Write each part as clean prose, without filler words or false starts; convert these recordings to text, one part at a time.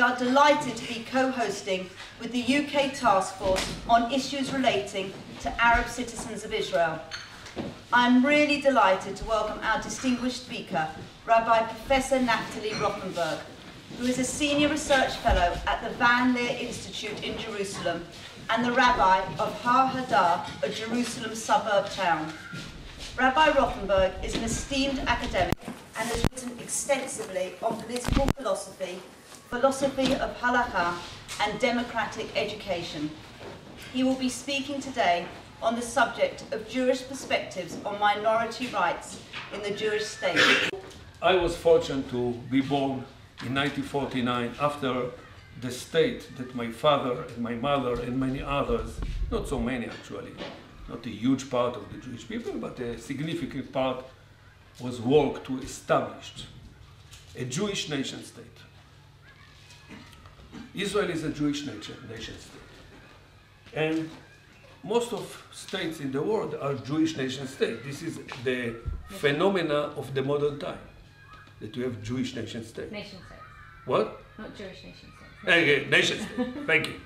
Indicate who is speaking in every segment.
Speaker 1: are delighted to be co-hosting with the UK Task Force on issues relating to Arab citizens of Israel. I'm really delighted to welcome our distinguished speaker, Rabbi Professor Naftali Rothenberg, who is a Senior Research Fellow at the Van Leer Institute in Jerusalem and the Rabbi of Har Hadar, a Jerusalem suburb town. Rabbi Rothenberg is an esteemed academic and has written extensively on political philosophy, philosophy of halakha, and democratic education. He will be speaking today on the subject of Jewish perspectives on minority rights in the Jewish state.
Speaker 2: I was fortunate to be born in 1949 after the state that my father and my mother and many others, not so many actually, not a huge part of the Jewish people, but a significant part, was worked to establish a Jewish nation state. Israel is a Jewish nation state. And most of states in the world are Jewish nation states. This is the phenomena of the modern time, that you have Jewish nation state.
Speaker 3: Nation state.
Speaker 2: What?
Speaker 3: Not Jewish nation state.
Speaker 2: Okay, nation state. Thank you.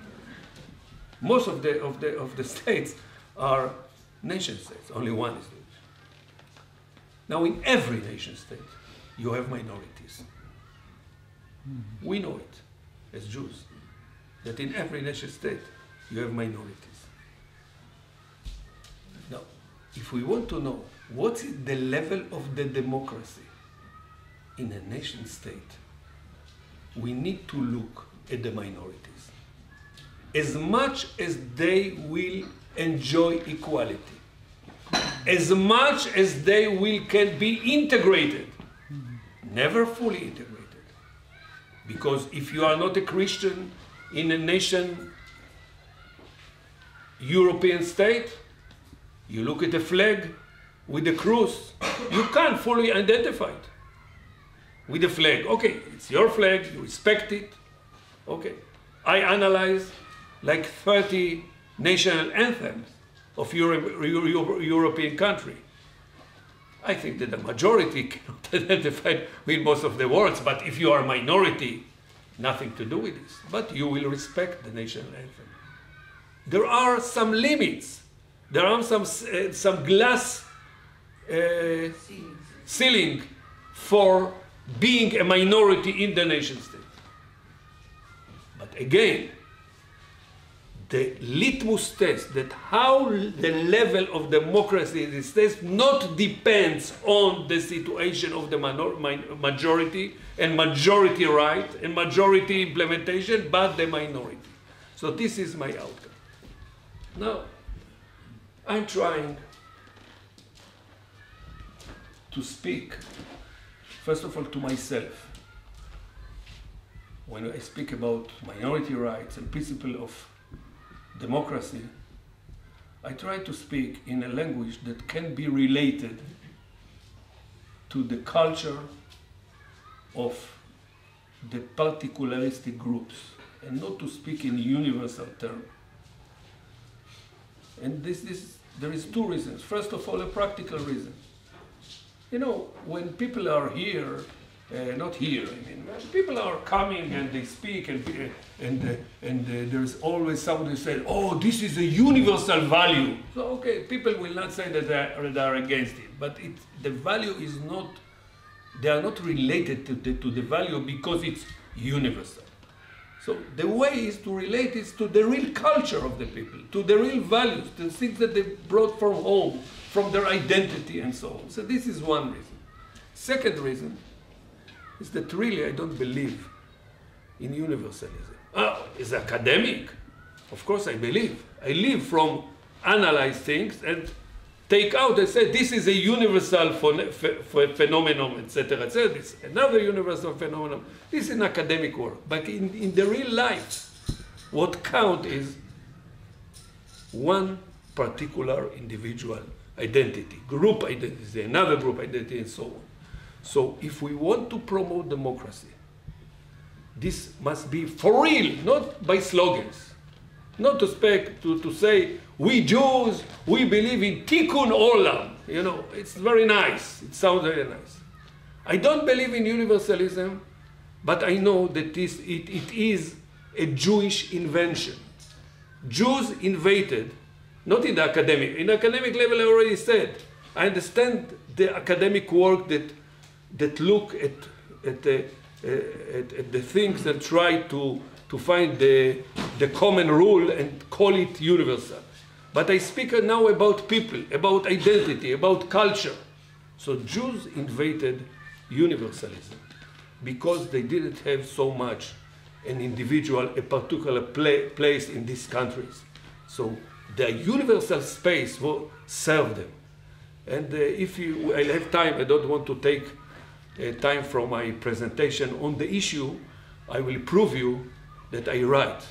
Speaker 2: Most of the states are nation states. Only one is Jewish. Now, in every nation state, you have minorities. We know it as Jews, that in every nation state, you have minorities. Now, if we want to know what is the level of the democracy in a nation state, we need to look at the minorities. As much as they will enjoy equality, as much as they can be integrated, never fully integrated. Because if you are not a Christian in a nation, European state, you look at the flag with the cross, you can't fully identify it with the flag. Okay, it's your flag, you respect it. Okay, I analyze like 30 national anthems of European country. I think that the majority cannot identify with most of the words, but if you are a minority, nothing to do with this. But you will respect the national anthem. There are some limits. There are some glass ceiling for being a minority in the nation state. But again, the litmus test that how the level of democracy in the states not depends on the situation of the majority and majority right and majority implementation, but the minority. So this is my outcome. Now, I'm trying to speak, first of all, to myself. When I speak about minority rights and principle of democracy, I try to speak in a language that can be related to the culture of the particularistic groups and not to speak in universal terms. And there is two reasons. First of all, a practical reason. You know, when people are here, not here, I mean, people are coming and they speak and there's always somebody who says, oh, this is a universal value. So, okay, people will not say that they are against it, but the value is not, they are not related to the value because it's universal. So the way is to relate is to the real culture of the people, to the real values, the things that they brought from home, from their identity and so on. So this is one reason. Second reason is that really I don't believe in universalism. As academic, of course I believe. I live from analyze things and take out and say this is a universal phenomenon, etc., etc. This is another universal phenomenon. This is an academic work. But in the real life, what counts is one particular individual identity, group identity, another group identity, and so on. So if we want to promote democracy, this must be for real, not by slogans. Not to say, we Jews, we believe in tikkun olam. You know, it's very nice. It sounds very nice. I don't believe in universalism but I know that it is a Jewish invention. Jews invaded, not in the academic level I already said. I understand the academic work that look at the things and try to find the common rule and call it universal. But I speak now about people, about identity, about culture. So Jews invaded universalism because they didn't have so much an individual, a particular place in these countries. So the universal space will serve them. And if I'll have time, I don't want to take time from my presentation on the issue, I will prove you that I write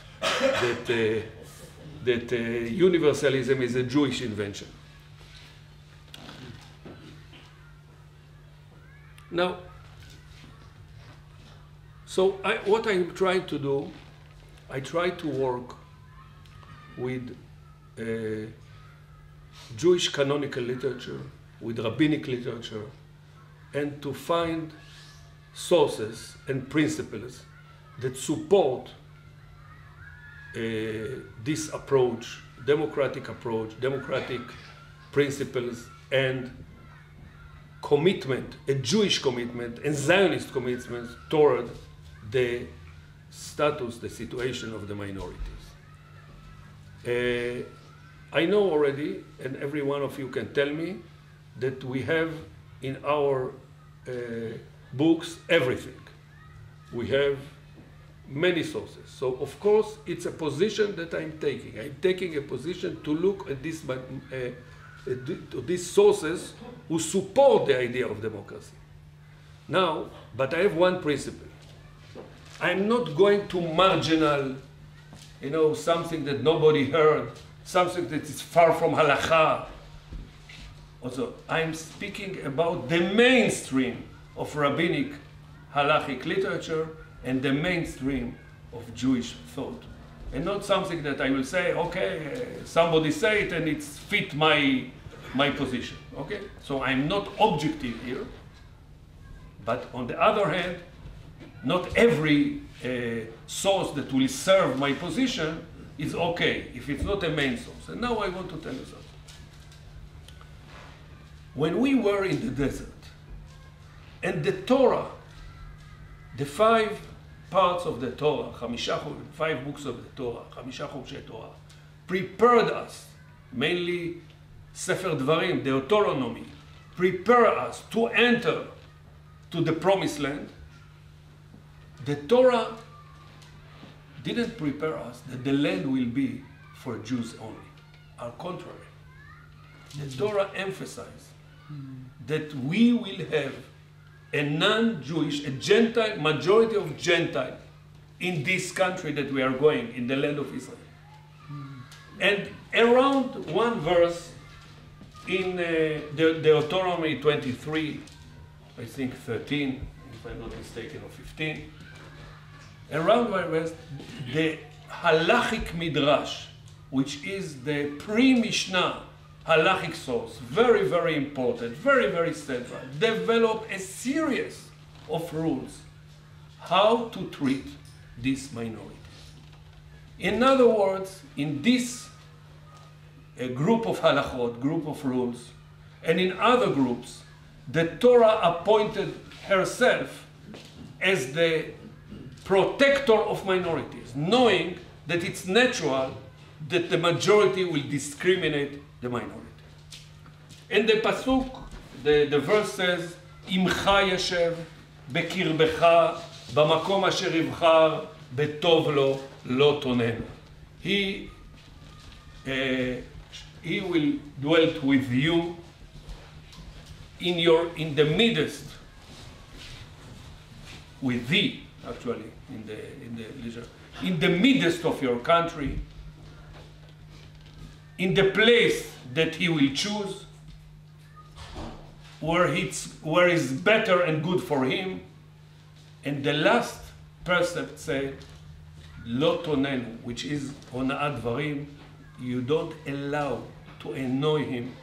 Speaker 2: that universalism is a Jewish invention. Now, so what I'm trying to do, I try to work with Jewish canonical literature, with rabbinic literature, and to find sources and principles that support this approach, democratic principles, and commitment, a Jewish commitment and Zionist commitment toward the status, the situation of the minorities. I know already, and every one of you can tell me, that we have in our books everything. We have many sources. So of course it's a position that I'm taking. I'm taking a position to look at this, these sources who support the idea of democracy. Now, but I have one principle. I'm not going to marginal, something that nobody heard, something that is far from halakha. Also, I'm speaking about the mainstream of rabbinic halachic literature and the mainstream of Jewish thought. And not something that I will say, okay, somebody say it and it's fit my position, okay? So I'm not objective here, but on the other hand, not every source that will serve my position is okay if it's not a main source. And now I want to tell you something. When we were in the desert, and the Torah, the 5 parts of the Torah, 5 books of the Torah, 5 חומשי Torah, prepared us, mainly Sefer Dvarim, Deuteronomy, prepare us to enter to the promised land. The Torah didn't prepare us that the land will be for Jews only. On the contrary, the Torah emphasized that we will have a non-Jewish, a Gentile, majority of Gentile in this country that we are going, in the land of Israel. And around one verse in Deuteronomy 23, I think 13, if I'm not mistaken, or 15, around one verse, the halachic midrash, which is the pre-Mishnah halachic source, very, very important, very, very central, develop a series of rules how to treat these minorities. In other words, in this group of halachot, group of rules, and in other groups, the Torah appointed herself as the protector of minorities, knowing that it's natural that the majority will discriminate the minority. In the pasuk, the verse says, "Imcha yashev bekirbecha bamakom asher yivchar betov lo lo tonenu." He will dwell with you in the midst, with thee, actually, in the midst of your country, in the place that he will choose, where is better and good for him. And the last precept said, "Lo tonenu," which is ona'at dvarim. You don't allow to annoy him.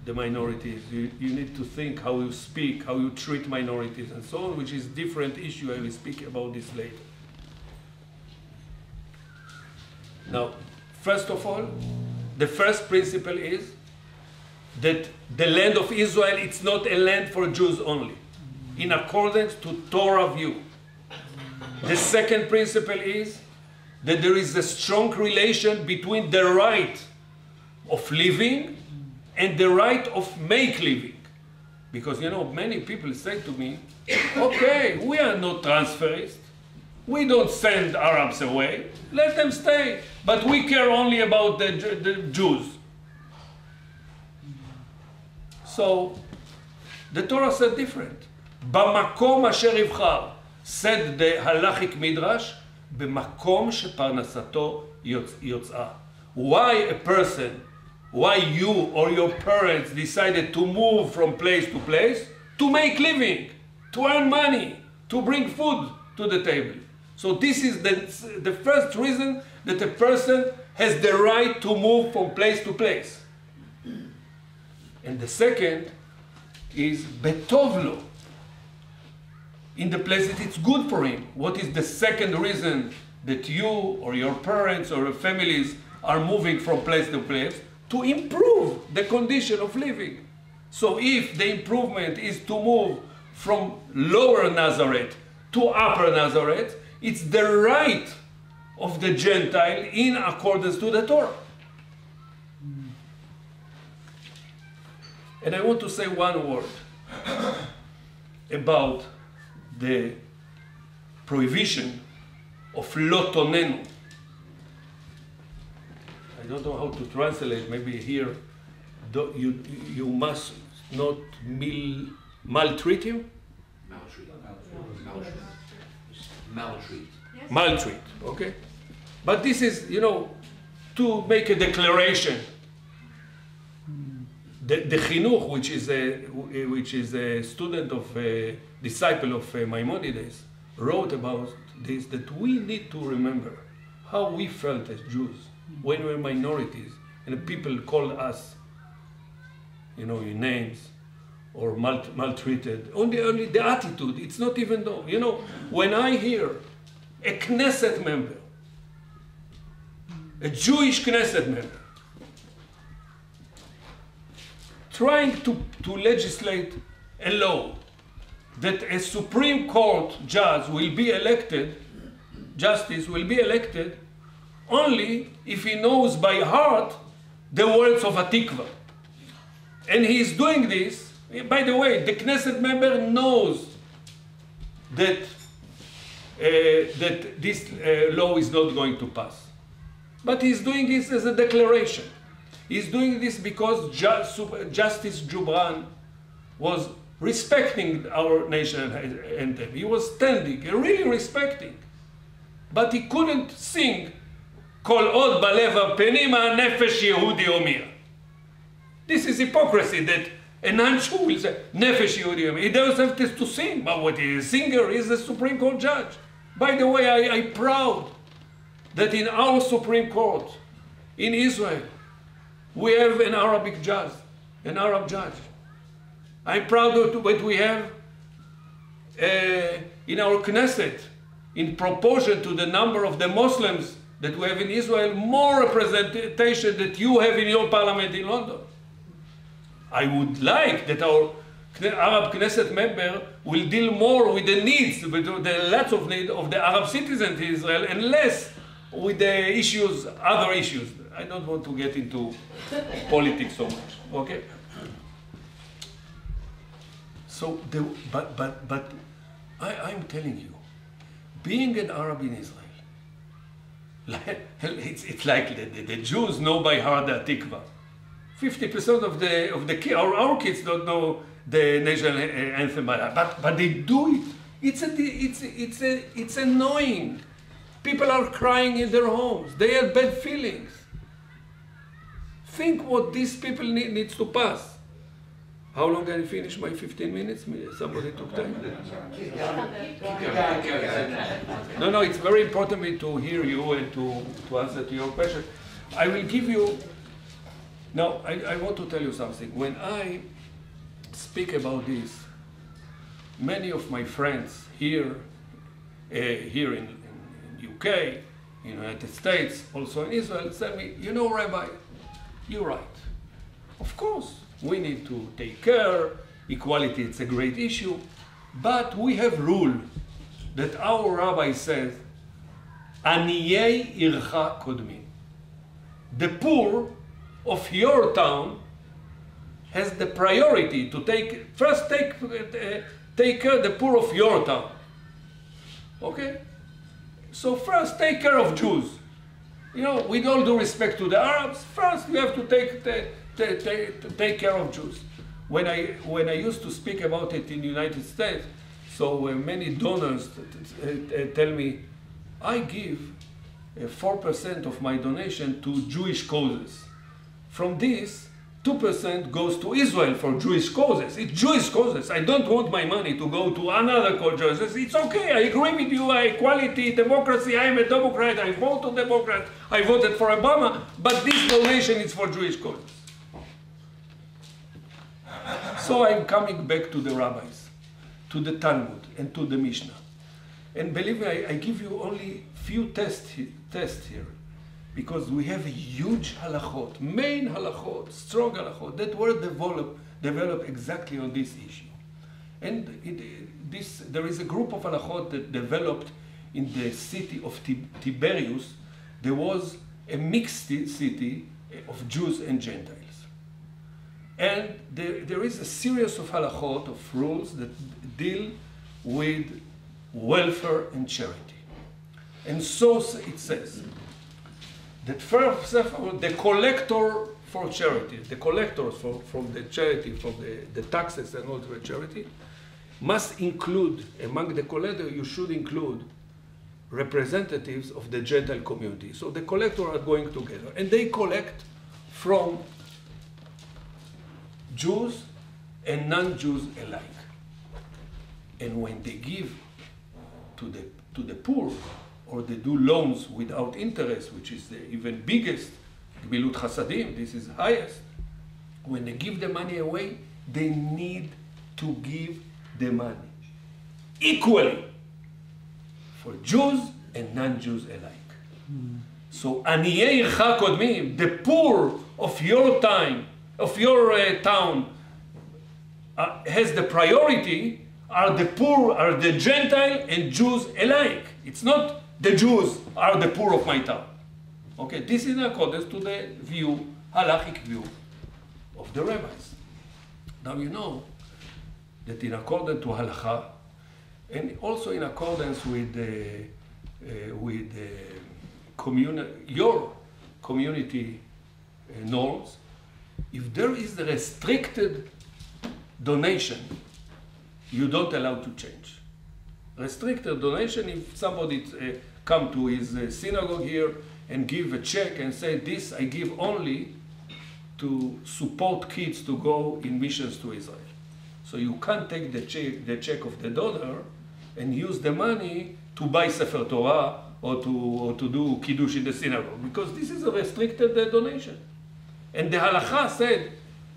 Speaker 2: the minorities. You need to think how you speak, how you treat minorities, and so on, which is a different issue. I will speak about this later. Now, first of all, the first principle is that the land of Israel, it's not a land for Jews only, in accordance to Torah view. The second principle is that there is a strong relation between the right of living and the right of make living. Because, you know, many people say to me, okay, we are not transferists. We don't send Arabs away. Let them stay. But we care only about the Jews. So, the Torah said different. Bamakom asher yivchar, said the halachic midrash, b'makom sheparnasato yotzah. Why a person, why you or your parents decided to move from place to place? To make living, to earn money, to bring food to the table. So this is the first reason that a person has the right to move from place to place. And the second is betov lo, in the place that it's good for him. What is the second reason that you or your parents or your families are moving from place to place? To improve the condition of living. So if the improvement is to move from lower Nazareth to upper Nazareth, it's the right of the Gentile in accordance to the Torah. And I want to say one word about the prohibition of lo tonenu. I don't know how to translate. Maybe here, you must not maltreat him.
Speaker 3: Maltreat.
Speaker 1: Yes.
Speaker 2: Maltreat. Okay. But this is, you know, to make a declaration. The chinuch, which is a student of disciple of Maimonides, wrote about this, that we need to remember how we felt as Jews when we were minorities and people called us, you know, in names or maltreated. Only the attitude. It's not even though, you know, when I hear a Knesset member, a Jewish Knesset member, trying to legislate a law that a Supreme Court judge will be elected, justice will be elected, only if he knows by heart the words of Hatikva. And he is doing this. By the way, the Knesset member knows that, that this law is not going to pass. But he's doing this as a declaration. He's doing this because Justice Jubran was respecting our national anthem. He was standing, really respecting. But he couldn't sing, Kol od balev penima nefesh Yehudi omir. This is hypocrisy that a non-Jew will say, Nefesh Yehudi. He doesn't have to sing, but what he is a singer is a Supreme Court judge. By the way, I'm proud that in our Supreme Court, in Israel, we have an Arabic judge, an Arab judge. I'm proud of what we have in our Knesset, in proportion to the number of the Muslims that we have in Israel, more representation that you have in your parliament in London. I would like that our Arab Knesset member will deal more with the needs, with the lots of needs of the Arab citizens in Israel, and less with the issues, other issues. I don't want to get into politics so much. Okay. So, but I'm telling you, being an Arab in Israel, it's like the Jews know by heart the Hatikva. 50% of the kids, our kids don't know the national anthem, but they do it. It's annoying. People are crying in their homes. They have bad feelings. Think what these people needs to pass. How long I finish my 15 minutes? Somebody took time? No, it's very important to hear you and to answer to your question. I will give you Now, I want to tell you something. When I speak about this, many of my friends here in UK, in United States, also in Israel, tell me, you know, Rabbi, you're right. Of course, we need to take care. Equality, it's a great issue. But we have rule that our rabbi says, Aniyei ircha kodmin. The poor of your town has the priority to take care the poor of your town. Okay? So first take care of Jews. You know, with all due respect to the Arabs, first we have to take care of Jews. When I used to speak about it in the United States, so many donors tell me, I give 4% of my donation to Jewish causes. From this, 2% goes to Israel for Jewish causes. It's Jewish causes. I don't want my money to go to another cause. It's okay, I agree with you, equality, democracy, I'm a Democrat, I vote to Democrat, I voted for Obama, but this donation is for Jewish causes. So I'm coming back to the rabbis, to the Talmud, and to the Mishnah. And believe me, I give you only few tests here, because we have a huge halachot, main halachot, strong halachot, that were developed exactly on this issue. And there is a group of halachot that developed in the city of Tiberias. There was a mixed city of Jews and Gentiles. And there is a series of halachot, of rules that deal with welfare and charity. And so it says that first of all, the collector for charity, the collectors from the charity, from the taxes and all the charity, must include, among the collectors, you should include representatives of the Gentile community. So the collectors are going together, and they collect from Jews and non-Jews alike. And when they give to the poor, or they do loans without interest, which is the even biggest, Gmilut Chasadim, this is highest. When they give the money away, they need to give the money equally for Jews and non-Jews alike. So, Aniyei ircha kodmim, the poor of your time, of your town, has the priority, are the poor, are the Gentile and Jews alike. It's not the Jews are the poor of my town. Okay, this is in accordance to the view, halachic view of the rabbis. Now you know that in accordance to halacha, and also in accordance with your community norms, if there is a restricted donation, you don't allow to change. Restricted donation, if somebody come to his synagogue here and give a check and say, this I give only to support kids to go in missions to Israel. So you can't take the check of the donor and use the money to buy Sefer Torah or to do Kiddush in the synagogue, because this is a restricted donation. And the halacha said,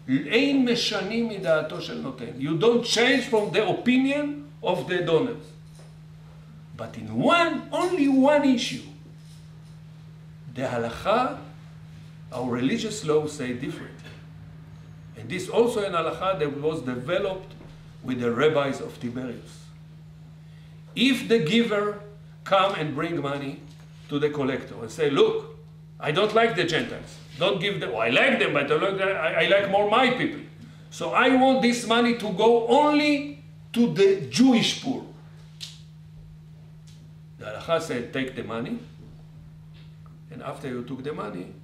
Speaker 2: Ein meshanim mida'ato shel noten. You don't change from the opinion of the donors. But in only one issue, the halacha, our religious laws say different. And this also an halacha that was developed with the rabbis of Tiberias. If the giver come and bring money to the collector and say, look, I don't like the Gentiles. Don't give them, I like them, but I like more my people. So I want this money to go only to the Jewish poor. The halacha said, take the money, and after you took the money,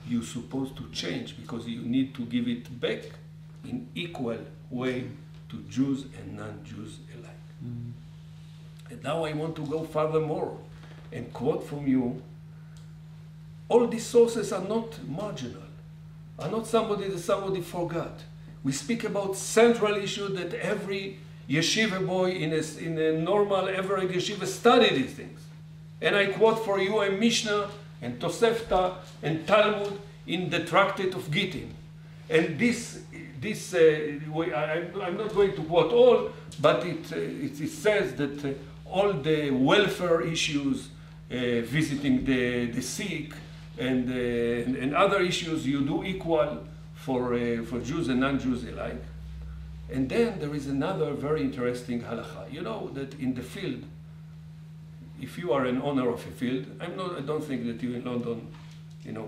Speaker 2: you're supposed to change, because you need to give it back in equal way to Jews and non-Jews alike. And now I want to go furthermore and quote from you. All these sources are not marginal, are not somebody that somebody forgot. We speak about central issue that every yeshiva boy in a normal average yeshiva study these things. And I quote for you a Mishnah and Tosefta and Talmud in the Tractate of Gittin. And I'm not going to quote all, but it says that all the welfare issues, visiting the sick, and other issues you do equal for Jews and non-Jews alike. And then there is another very interesting halacha. You know that in the field, if you are an owner of a field, I don't think that you in London,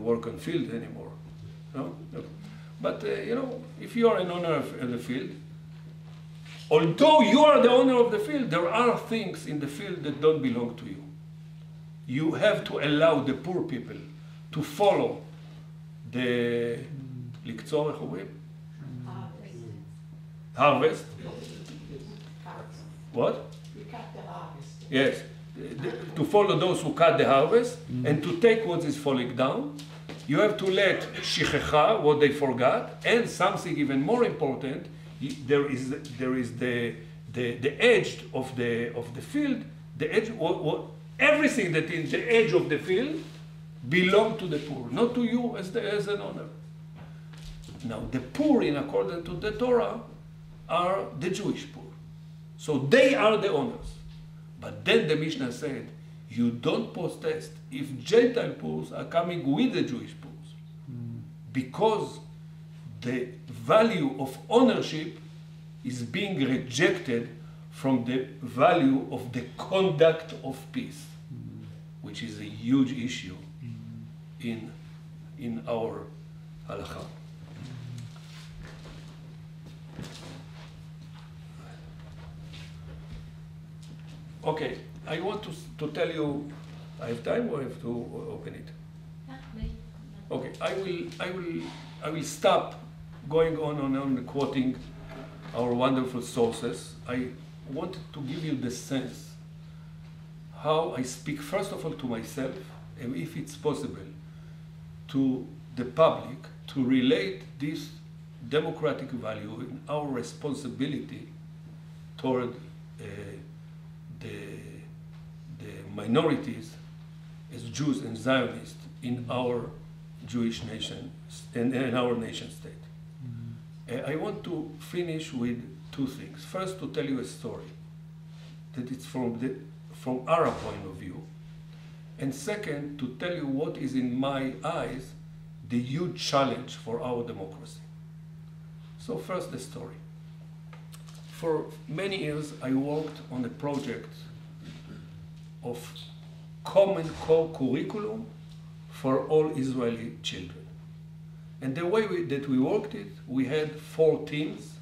Speaker 2: work on field anymore. No? No. But if you are an owner of the field, although you are the owner of the field, there are things in the field that don't belong to you. You have to allow the poor people to follow the לקצור, איך אומרים? Harvest. What?
Speaker 4: We cut the harvest.
Speaker 2: Yes. To follow those who cut the harvest and to take what is falling down. You have to let shichecha, what they forgot, and something even more important, there is the edge of the field, the edge, everything that is the edge of the field belong to the poor, not to you as an owner. Now the poor, in accordance to the Torah, are the Jewish poor. So they are the owners. But then the Mishnah said, you don't protest if Gentile poor are coming with the Jewish poor. Because the value of ownership is being rejected from the value of the conduct of peace, which is a huge issue in our halakha. Okay, I want to tell you, I have time or I have to open it? Okay, I will stop going on quoting our wonderful sources. I wanted to give you the sense how I speak first of all to myself, and if it's possible, to the public, to relate this democratic value in our responsibility toward the minorities as Jews and Zionists in our Jewish nation and our nation state. I want to finish with two things. First, to tell you a story that it's from our point of view, and second, to tell you what is in my eyes the huge challenge for our democracy. So first, the story. For many years, I worked on a project of common core curriculum for all Israeli children. And the way that we worked it, we had 4 teams: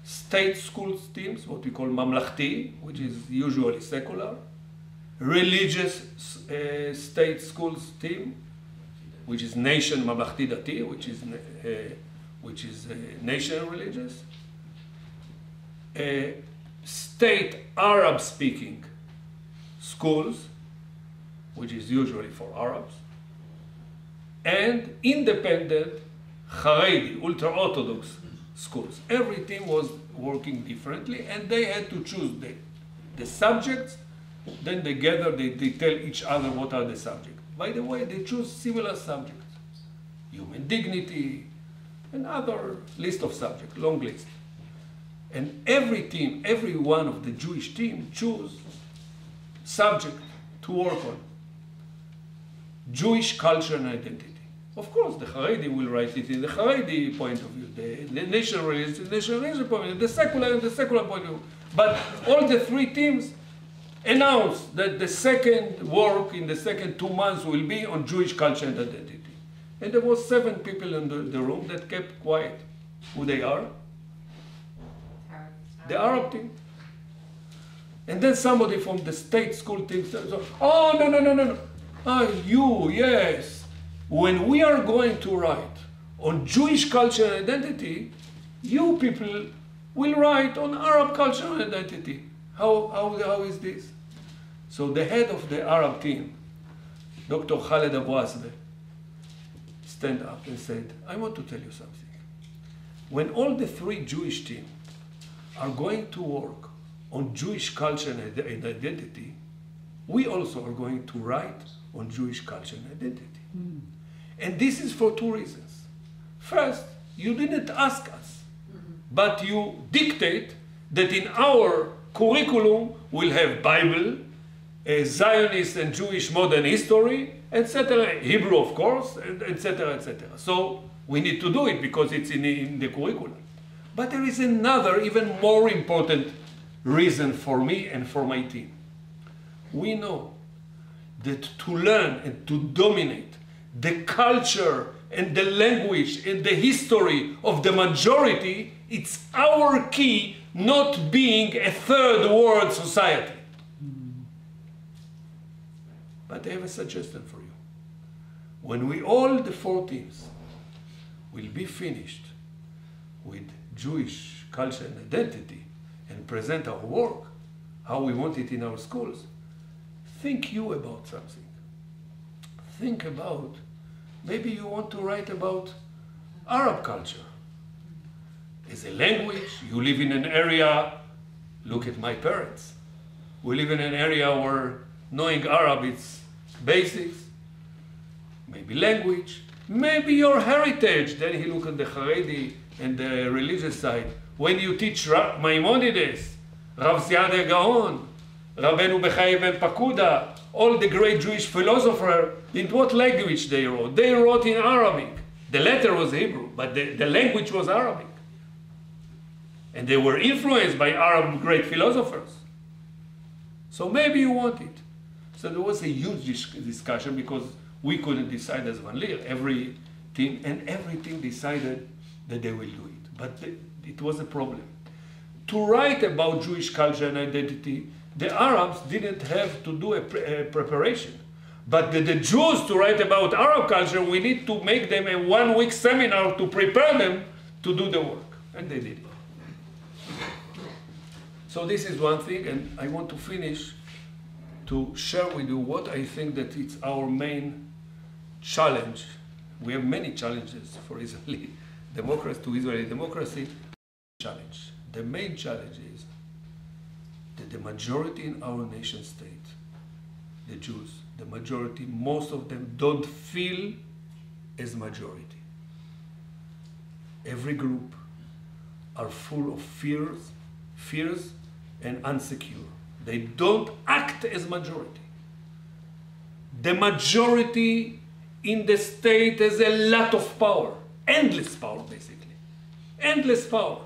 Speaker 2: state schools teams, what we call mamlachti, which is usually secular; religious state schools team, which is nation mamlachti dati, which is nation religious; state Arab-speaking schools, which is usually for Arabs; and independent Haredi, ultra-Orthodox schools. Every team was working differently, and they had to choose the subjects. Then they gather, they tell each other what are the subjects. By the way, they choose similar subjects: human dignity, and other list of subjects, long list. And every team, every one of the Jewish team choose subject to work on. Jewish culture and identity. Of course, the Haredi will write it in the Haredi point of view, the national religion, the national religion point of view, the secular point of view. But all the 3 teams announced that the second work in the second 2 months will be on Jewish culture and identity. And there was 7 people in the room that kept quiet. Who they are? The Arab team. And then somebody from the state school team says, oh, no. You, yes. When we are going to write on Jewish culture and identity, you people will write on Arab culture and identity. How is this? So the head of the Arab team, Dr. Khaled Abu Asbe, stand up and said, I want to tell you something. When all the 3 Jewish teams are going to work on Jewish culture and identity, we also are going to write on Jewish culture and identity. And this is for two reasons. First, you didn't ask us, but you dictate that in our curriculum we'll have Bible, Zionist and Jewish modern history, etc., Hebrew of course, etc., etc. So we need to do it because it's in the curriculum. But there is another, even more important reason for me and for my team. We know that to learn and to dominate the culture and the language and the history of the majority, it's our key, not being a third world society. But I have a suggestion for you. When we all, the 4 teams, will be finished with Jewish culture and identity and present our work, how we want it in our schools, think you about something. Think about, maybe you want to write about Arab culture. As a language, you live in an area, look at my parents. We live in an area where knowing Arab is basics, maybe language, maybe your heritage. Then he look at the Haredi and the religious side. When you teach Maimonides, Rav Ziad Gaon, Rabbeinu Bechai ben Pakuda, all the great Jewish philosophers, in what language they wrote? They wrote in Arabic. The letter was Hebrew, but the language was Arabic. And they were influenced by Arab great philosophers. So maybe you want it. So there was a huge discussion because we couldn't decide as Van Leer. Every team and everything decided that they will do it. But it was a problem. To write about Jewish culture and identity, the Arabs didn't have to do a preparation. But the Jews, to write about Arab culture, we need to make them a 1-week seminar to prepare them to do the work. And they did it. So this is one thing, and I want to finish to share with you what I think that it's our main challenge. We have many challenges for Israeli democracy, to Israeli democracy. Challenge. The main challenge is that the majority in our nation state, the Jews, the majority, most of them don't feel as majority. Every group are full of fears and insecure. They don't act as majority. The majority in the state has a lot of power, endless power basically, endless power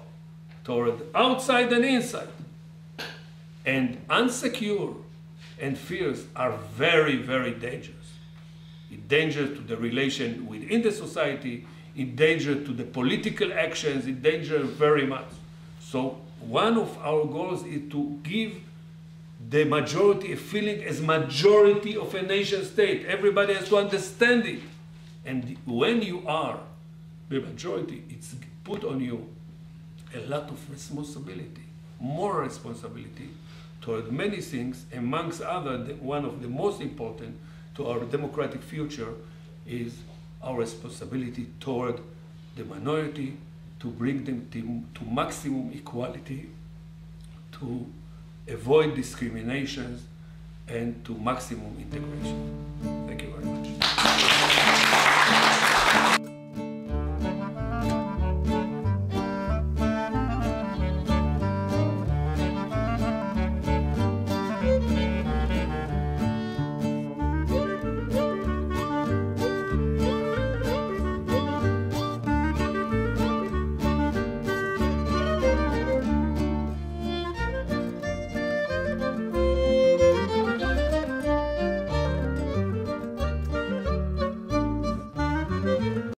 Speaker 2: toward outside and inside. And insecure and fears are very, very dangerous. It's dangerous to the relation within the society, it's dangerous to the political actions, it's dangerous very much. So one of our goals is to give the majority a feeling as majority of a nation state. Everybody has to understand it. And when you are the majority, it's put on you a lot of responsibility, more responsibility toward many things, amongst others, one of the most important to our democratic future is our responsibility toward the minority, to bring them to maximum equality, to avoid discriminations, and to maximum integration. Thank you very much.